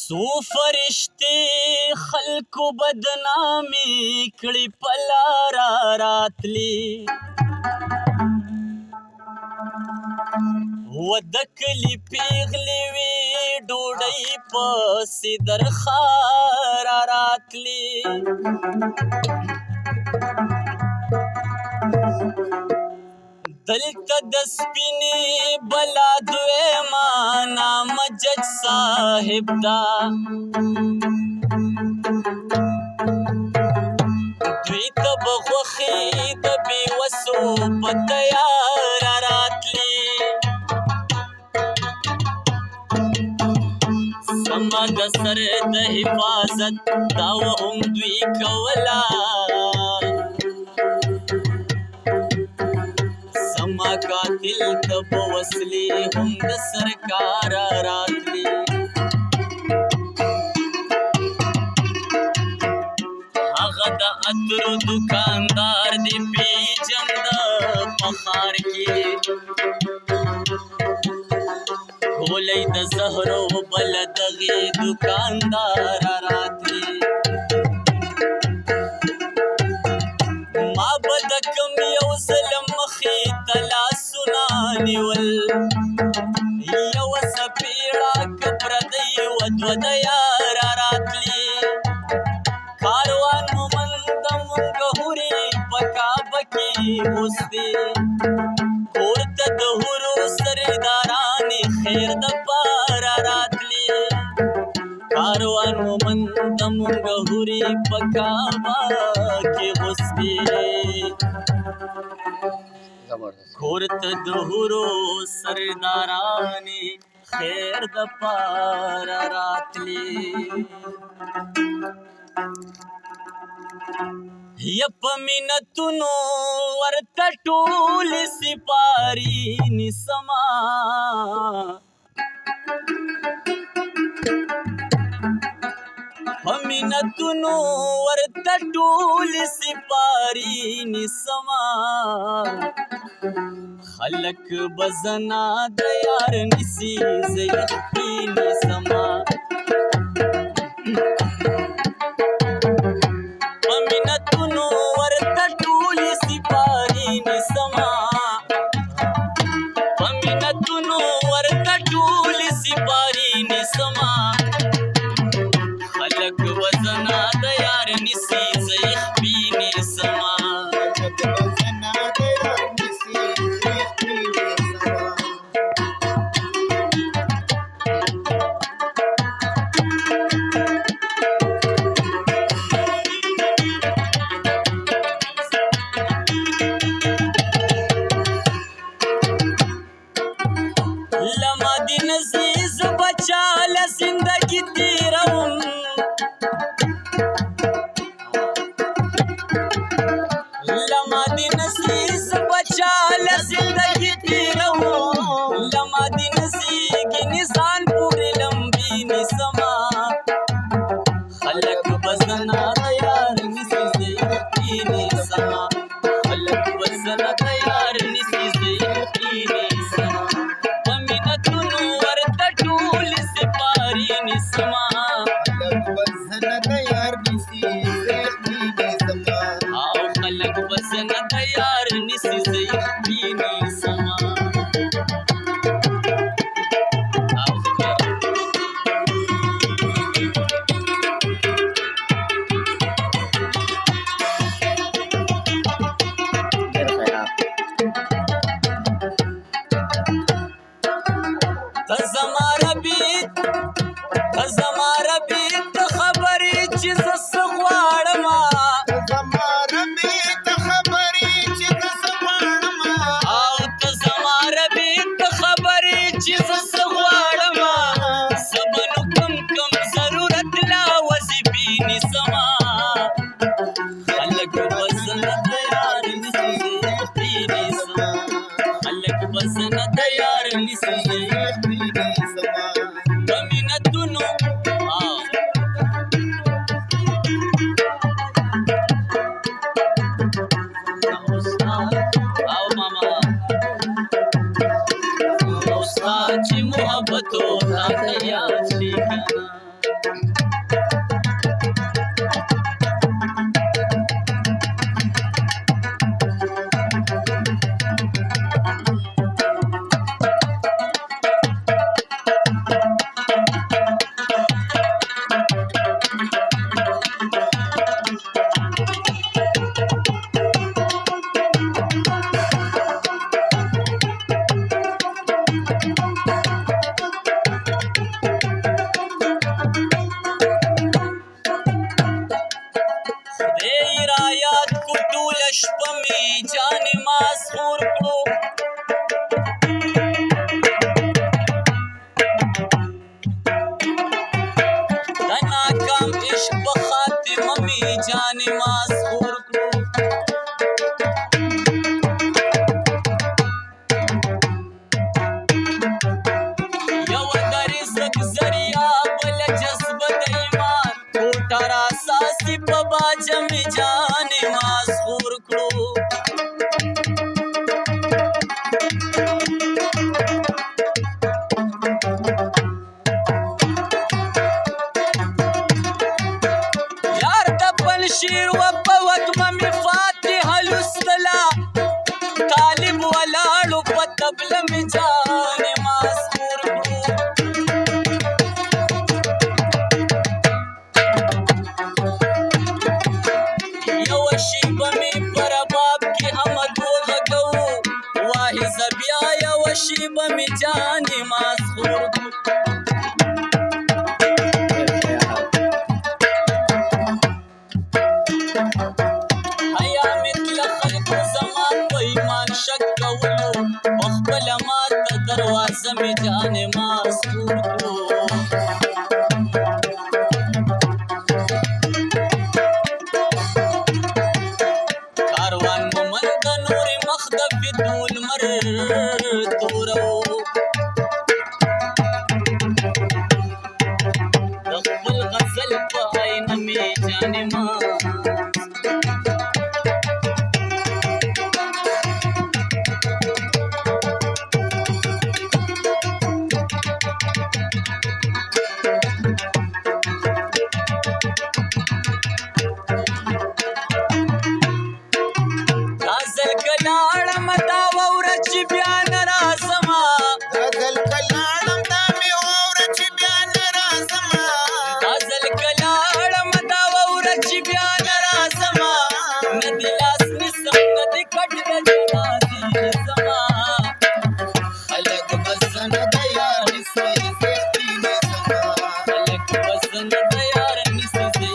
سو فرشتي خلکو بدنامي کړي په لاره راتلي و د کلي پیغلې وي ډوډۍ پسې درخاره راتلي دلته د سپینې بلا دویمه نامه جج صاحب دا دوی ته به غوښې د بېوسو په تیاره راتلي سمه د سر د حفاظت دا و هم دوی کوله سما قاتل ته په وسلې هم د سرکاره راتلي هغه د عطرو دکاندار دی پیژنده په ښار کې ګولۍ د زهرو بله دغې دکانداره راتلي ما به د کم یو ځله مخې ته لاسونه نیول یوه څپېړه که پردۍ وه دوه د یاره راتلي کاروان مومند مونږ هورې په کعبه کې اوس دی کور ته د هورو سردارانې خیر دپاره راتلي کاروان مومند مونږ هورې په کعبه کې اوس دی کور ته د هورو سردارانې خیر دپاره راتلي یا په منتونو ورته ټولې سپاري نیسمه په منتونو ورته ټولې سپاري نیسمه خلک به زنا د یار نیسي زه یخې نیسمه منتونو ورته ټولې سپاري نیسمه په منتونو ورته ټولې سپاري نیسمه خلک وزنا د یار نیسي زه یخې نیسمه زندگی تیرم لما دی نسیز بچال زندگی تیرم لما دی نسیگی نسان پوری لمبی نسما خلق بزنا دیار نسیز دیکی نسما خلق بزنا دیار نسیز دیکی نسما پمینتونو ورطا ٹول سپاری نسما خلق بزنا دیار نسیز دیکی نسما آو خلق بزنا دیار نسیز دیکی نسما تزمارا بیت خبری چیز سغوا شپه مې جانې ماسخور کړو د ناکام عشق په خاتمه مې جانې ماسخور کړو یوه د رزق ذریعه بله جذبه د ایمان کوټه راساسي په باجه مې جانې ماسخور کړو یار د پنشیر و په وږمه مې فاتحه لوستله طالب ولاړو په طبله مې جانې ماسخور کړو یوه شیبه مې په رباب کې حمد وغږوو واحظه بیا یوه شیبه مې جانې ماسخور کړو حیا مثل خلکو زما په ایمان شک کولو پخپله ماته دروازه مې جانې ماسخور کړو کاروان مومند د نورې مخ د فتنو لمر تورو د خپل غزل په آینه مې جانې